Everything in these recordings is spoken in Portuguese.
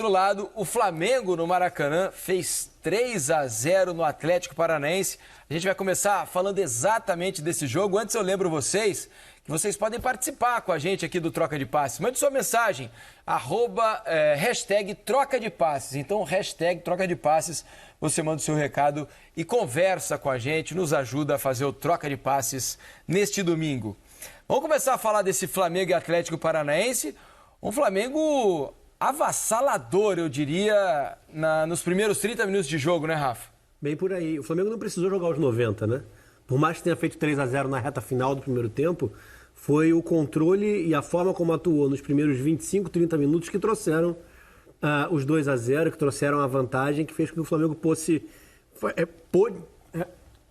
outro lado, o Flamengo no Maracanã fez 3-0 no Atlético Paranaense. A gente vai começar falando exatamente desse jogo. Antes eu lembro vocês que vocês podem participar com a gente aqui do Troca de Passes. Mande sua mensagem, hashtag Troca de Passes. Então, hashtag Troca de Passes, você manda o seu recado e conversa com a gente, nos ajuda a fazer o Troca de Passes neste domingo. Vamos começar a falar desse Flamengo e Atlético Paranaense. Um Flamengo avassalador, eu diria, nos primeiros 30 minutos de jogo, né, Rafa? Bem por aí. O Flamengo não precisou jogar os 90, né? Por mais que tenha feito 3-0 na reta final do primeiro tempo, foi o controle e a forma como atuou nos primeiros 25, 30 minutos que trouxeram os 2-0, que trouxeram a vantagem, que fez com que o Flamengo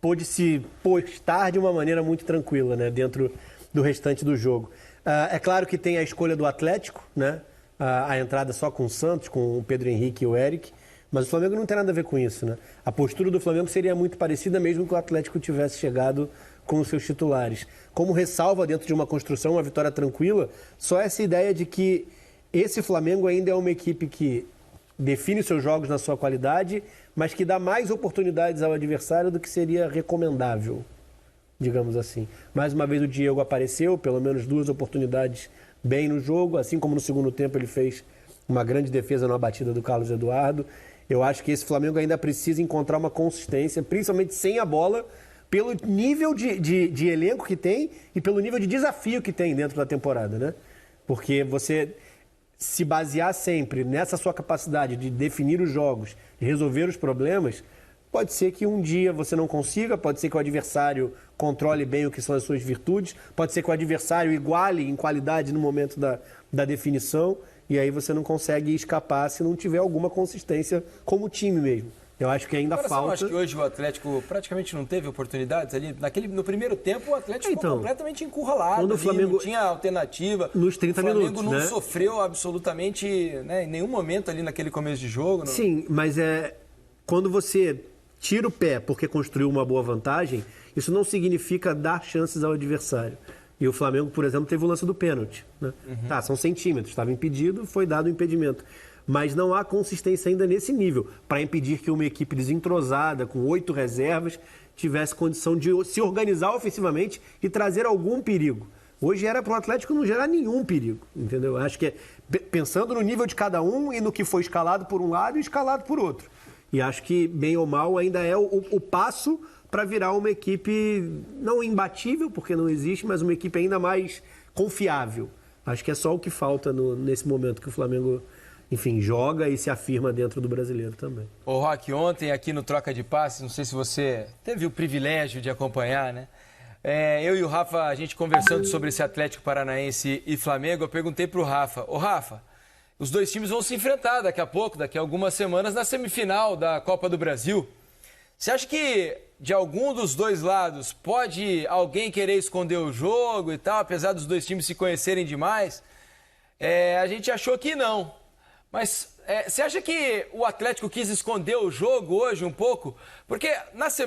pôde se postar de uma maneira muito tranquila, né? Dentro do restante do jogo. É claro que tem a escolha do Atlético, né? A entrada só com o Santos, com o Pedro Henrique e o Eric, mas o Flamengo não tem nada a ver com isso, né? A postura do Flamengo seria muito parecida mesmo que o Atlético tivesse chegado com os seus titulares. Como ressalva dentro de uma construção, uma vitória tranquila, só essa ideia de que esse Flamengo ainda é uma equipe que define seus jogos na sua qualidade, mas que dá mais oportunidades ao adversário do que seria recomendável, digamos assim. Mais uma vez o Diego apareceu, pelo menos 2 oportunidades bem no jogo, assim como no segundo tempo ele fez uma grande defesa na batida do Carlos Eduardo. Eu acho que esse Flamengo ainda precisa encontrar uma consistência, principalmente sem a bola, pelo nível de elenco que tem e pelo nível de desafio que tem dentro da temporada, né? Porque você se basear sempre nessa sua capacidade de definir os jogos, de resolver os problemas, pode ser que um dia você não consiga, pode ser que o adversário controle bem o que são as suas virtudes, pode ser que o adversário iguale em qualidade no momento da definição, e aí você não consegue escapar se não tiver alguma consistência como time mesmo. Eu acho que ainda falta... Eu acho que hoje o Atlético praticamente não teve oportunidades ali. No primeiro tempo, o Atlético ficou completamente encurralado. Quando o Flamengo... Não tinha alternativa. Nos 30 minutos, né? O Flamengo não sofreu absolutamente, né, em nenhum momento ali naquele começo de jogo. Não... Sim, mas quando você tira o pé porque construiu uma boa vantagem, isso não significa dar chances ao adversário. E o Flamengo, por exemplo, teve o lance do pênalti, né? Tá, são centímetros, estava impedido, foi dado o impedimento. Mas não há consistência ainda nesse nível para impedir que uma equipe desentrosada, com 8 reservas, tivesse condição de se organizar ofensivamente e trazer algum perigo. Hoje era para o Atlético não gerar nenhum perigo, entendeu? Acho que pensando no nível de cada um e no que foi escalado por um lado e escalado por outro. E acho que, bem ou mal, ainda é o passo para virar uma equipe não imbatível, porque não existe, mas uma equipe ainda mais confiável. Acho que é só o que falta nesse momento que o Flamengo, enfim, joga e se afirma dentro do brasileiro também. Ô, Roque, ontem aqui no Troca de Passes, não sei se você teve o privilégio de acompanhar, né? Eu e o Rafa, a gente conversando sobre esse Atlético Paranaense e Flamengo, eu perguntei pro Rafa, ô Rafa, os dois times vão se enfrentar daqui a pouco, daqui a algumas semanas, na semifinal da Copa do Brasil. Você acha que de algum dos dois lados pode alguém querer esconder o jogo e tal, apesar dos dois times se conhecerem demais? A gente achou que não. Mas você acha que o Atlético quis esconder o jogo hoje um pouco? Porque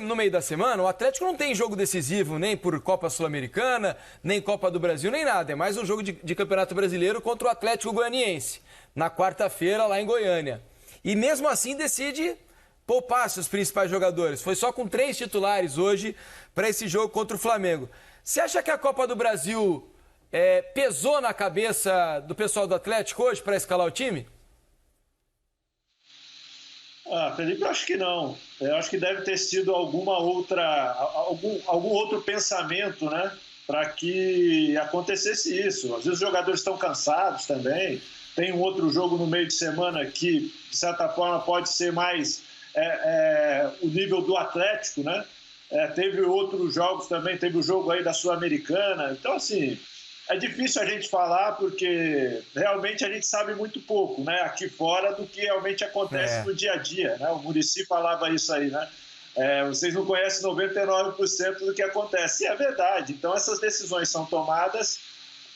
no meio da semana o Atlético não tem jogo decisivo nem por Copa Sul-Americana, nem Copa do Brasil, nem nada. É mais um jogo de Campeonato Brasileiro contra o Atlético Goianiense, na quarta-feira lá em Goiânia. E mesmo assim decide poupar seus principais jogadores. Foi só com 3 titulares hoje para esse jogo contra o Flamengo. Você acha que a Copa do Brasil pesou na cabeça do pessoal do Atlético hoje para escalar o time? Felipe, eu acho que não. Eu acho que deve ter sido algum outro pensamento, né, para que acontecesse isso. Às vezes os jogadores estão cansados também. Tem um outro jogo no meio de semana que, de certa forma, pode ser mais o nível do Atlético, né? Teve outros jogos também, teve o jogo aí da Sul-Americana. Então, assim, é difícil a gente falar porque realmente a gente sabe muito pouco, né, aqui fora do que realmente acontece no dia a dia, né? O Muricy falava isso aí, né? Vocês não conhecem 99% do que acontece. E é verdade. Então, essas decisões são tomadas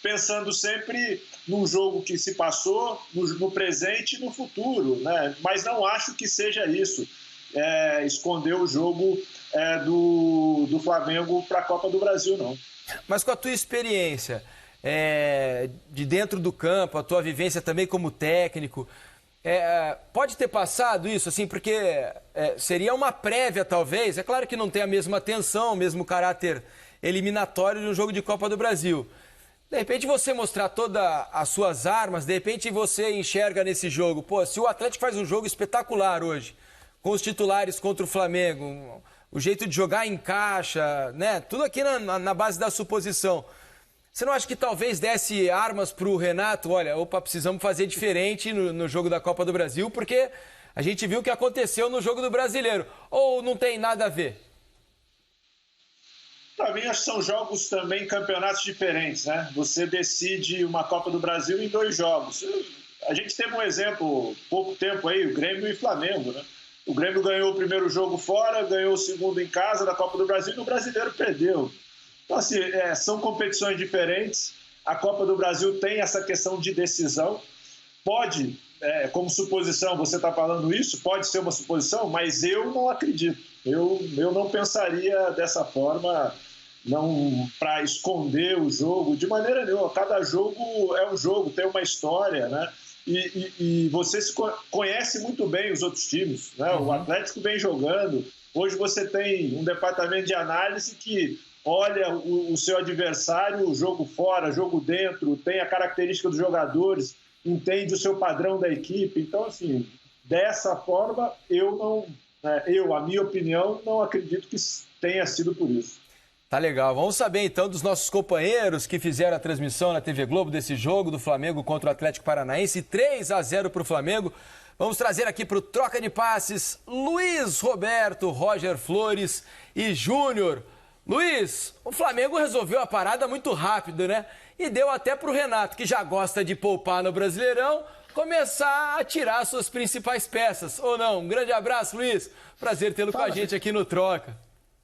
pensando sempre num jogo que se passou, no presente e no futuro, né? Mas não acho que seja isso, esconder o jogo do Flamengo para a Copa do Brasil, não. Mas com a tua experiência de dentro do campo, a tua vivência também como técnico, Pode ter passado isso, assim, porque seria uma prévia, talvez. É claro que não tem a mesma tensão, o mesmo caráter eliminatório de um jogo de Copa do Brasil. De repente você mostrar todas as suas armas, de repente você enxerga nesse jogo, pô, se o Atlético faz um jogo espetacular hoje, com os titulares contra o Flamengo, o jeito de jogar encaixa, né? Tudo aqui na base da suposição. Você não acha que talvez desse armas para o Renato? Olha, precisamos fazer diferente no jogo da Copa do Brasil, porque a gente viu o que aconteceu no jogo do Brasileiro. Ou não tem nada a ver? Para mim, acho que são jogos também, campeonatos diferentes, né? Você decide uma Copa do Brasil em 2 jogos. A gente teve um exemplo, pouco tempo aí, o Grêmio e Flamengo, né? O Grêmio ganhou o primeiro jogo fora, ganhou o segundo em casa da Copa do Brasil e o Brasileiro perdeu. Então, assim, são competições diferentes. A Copa do Brasil tem essa questão de decisão. Pode, como suposição, você está falando isso, pode ser uma suposição, mas eu não acredito. Eu não pensaria dessa forma, não para esconder o jogo, de maneira nenhuma. Cada jogo é um jogo, tem uma história, né? E você conhece muito bem os outros times, né? O Atlético vem jogando. Hoje você tem um departamento de análise que olha o seu adversário, jogo fora, jogo dentro, tem a característica dos jogadores, entende o seu padrão da equipe. Então, assim, dessa forma, a minha opinião, não acredito que tenha sido por isso. Tá legal. Vamos saber, então, dos nossos companheiros que fizeram a transmissão na TV Globo desse jogo do Flamengo contra o Atlético Paranaense, 3-0 para o Flamengo. Vamos trazer aqui para o Troca de Passes Luiz Roberto, Roger Flores e Júnior. Luiz, o Flamengo resolveu a parada muito rápido, né? E deu até para o Renato, que já gosta de poupar no Brasileirão, começar a tirar suas principais peças, ou não? Um grande abraço, Luiz. Prazer tê-lo com a gente aqui no Troca.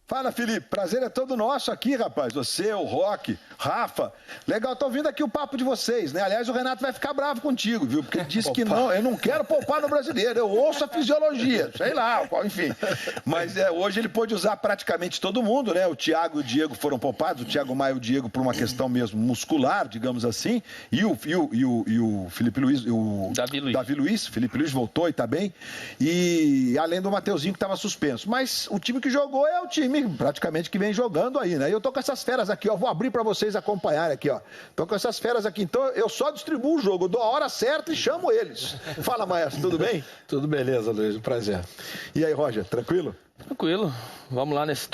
Fala, Felipe. Prazer é todo nosso aqui, rapaz. Você, o Roque, Rafa. Legal, tô ouvindo aqui o papo de vocês, né? Aliás, o Renato vai ficar bravo contigo, viu? Porque ele disse que não, eu não quero poupar no Brasileiro, eu ouço a fisiologia, sei lá, enfim. Mas hoje ele pôde usar praticamente todo mundo, né? O Thiago e o Diego foram poupados, o Thiago Maia e o Diego por uma questão mesmo muscular, digamos assim, e o Felipe Luiz, Davi Luiz, Felipe Luiz voltou e tá bem, e além do Mateuzinho que estava suspenso. Mas o time que jogou é o time praticamente que vem jogando aí, né? E eu tô com essas feras aqui, ó, vou abrir para vocês acompanharem aqui, ó. Tô com essas feras aqui, então eu só distribuo o jogo, dou a hora certa e chamo eles. Fala, Maestro, tudo bem? Tudo beleza, Luiz, um prazer. E aí, Roger, tranquilo? Tranquilo, vamos lá nesse